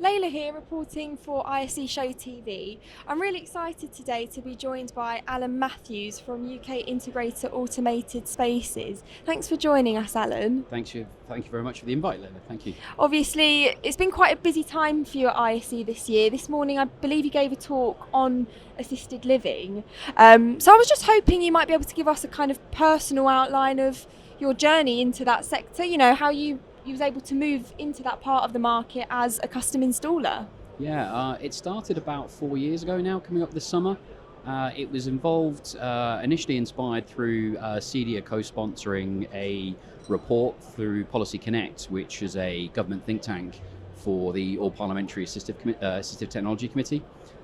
Layla here, reporting for ISE Show TV. I'm really excited today to be joined by Alan Matthews from UK Integrator Automated Spaces. Thanks for joining us, Alan. Thank you very much for the invite, Lena. Thank you. Obviously, it's been quite a busy time for you at ISE this year. This morning, I believe you gave a talk on assisted living. So I was just hoping you might be able to give us a kind of personal outline of your journey into that sector, how you was able to move into that part of the market as a custom installer. Yeah, it started about 4 years ago now, coming up this summer. It was involved, initially inspired through CEDIA co-sponsoring a report through Policy Connect, which is a government think tank for the All Parliamentary Assistive Technology Committee.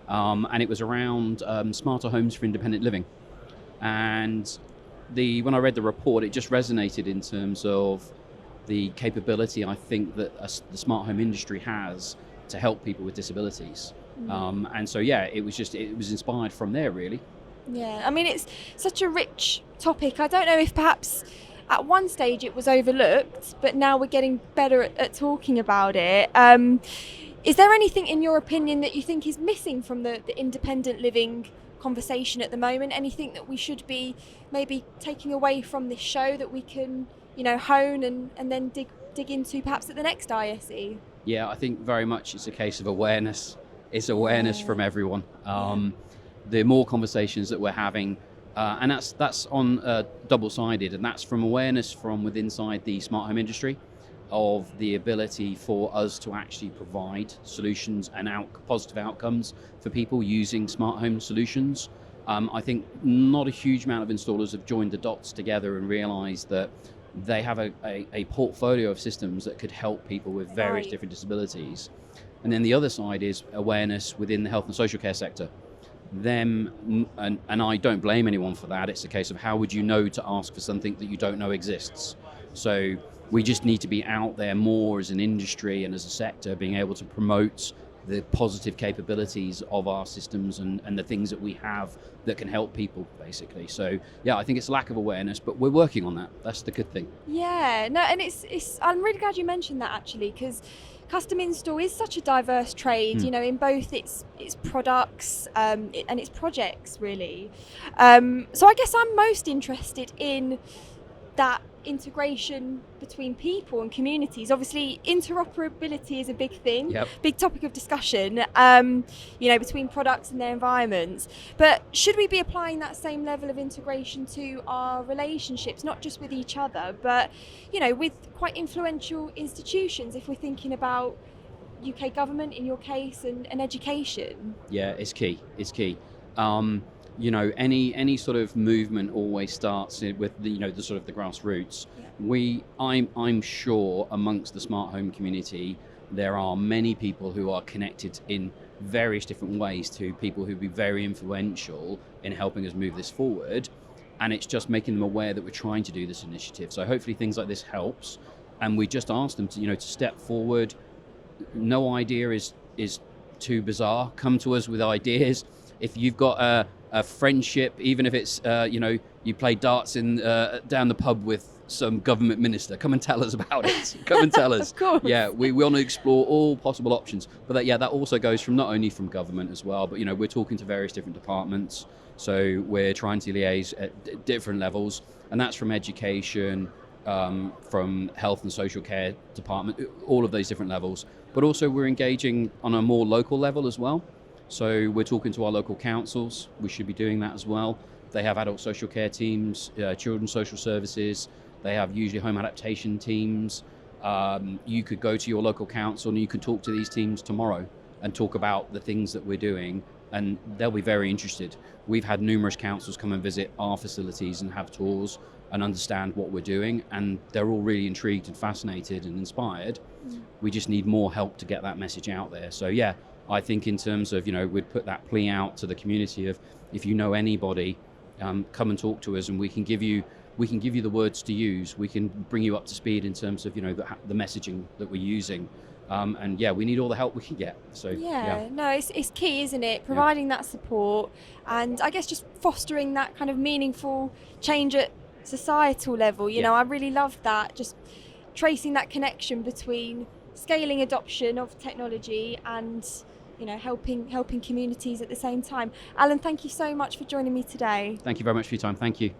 And it was around smarter homes for independent living. And when I read the report, it just resonated in terms of the capability I think that the smart home industry has to help people with disabilities. And so, it was inspired from there, really. Yeah, I mean, it's such a rich topic. I don't know if perhaps at one stage it was overlooked, but now we're getting better at talking about it. Is there anything, in your opinion, that you think is missing from the independent living conversation at the moment? Anything that we should be maybe taking away from this show that we can hone and then dig into perhaps at the next ISE? Yeah, I think very much it's a case of awareness. It's awareness from everyone. The more conversations that we're having, and that's on double-sided, and that's from awareness from within inside the smart home industry of the ability for us to actually provide solutions and positive outcomes for people using smart home solutions. I think not a huge amount of installers have joined the dots together and realized that they have a portfolio of systems that could help people with various different disabilities. And then the other side is awareness within the health and social care sector. And I don't blame anyone for that. It's a case of how would you know to ask for something that you don't know exists. So we just need to be out there more as an industry and as a sector, being able to promote the positive capabilities of our systems and the things that we have that can help people, basically. So I think it's a lack of awareness, but we're working on that. That's the good thing. Yeah, no, and it's I'm really glad you mentioned that, actually, because custom install is such a diverse trade, in both its products and its projects, really. So I guess I'm most interested in that integration between people and communities. Obviously, interoperability is a big thing, big topic of discussion, between products and their environments. But should we be applying that same level of integration to our relationships, not just with each other, but, with quite influential institutions, if we're thinking about UK government, in your case, and education? Yeah, it's key. It's key. Any sort of movement always starts with the sort of the grassroots. I'm sure amongst the smart home community there are many people who are connected in various different ways to people who'd be very influential in helping us move this forward, and it's just making them aware that we're trying to do this initiative. So hopefully things like this helps, and we just ask them to to step forward. No idea is too bizarre. Come to us with ideas. If you've got a friendship, even if it's you play darts in down the pub with some government minister, come and tell us about it. Come and tell us. Of course. Yeah, we want to explore all possible options. But that also goes from not only from government as well, but we're talking to various different departments. So we're trying to liaise at different levels, and that's from education, from health and social care department, all of those different levels. But also we're engaging on a more local level as well. So we're talking to our local councils. We should be doing that as well. They have adult social care teams, children's social services. They have usually home adaptation teams. You could go to your local council and you could talk to these teams tomorrow and talk about the things that we're doing, and they'll be very interested. We've had numerous councils come and visit our facilities and have tours and understand what we're doing, and they're all really intrigued and fascinated and inspired. We just need more help to get that message out there. So I think in terms of, we'd put that plea out to the community of, if you know anybody, come and talk to us, and we can give you the words to use. We can bring you up to speed in terms of, the messaging that we're using. We need all the help we can get. So no, it's key, isn't it? Providing that support, and I guess just fostering that kind of meaningful change at societal level. I really love that, just tracing that connection between scaling adoption of technology and helping communities at the same time. Alan, thank you so much for joining me today. Thank you very much for your time. Thank you.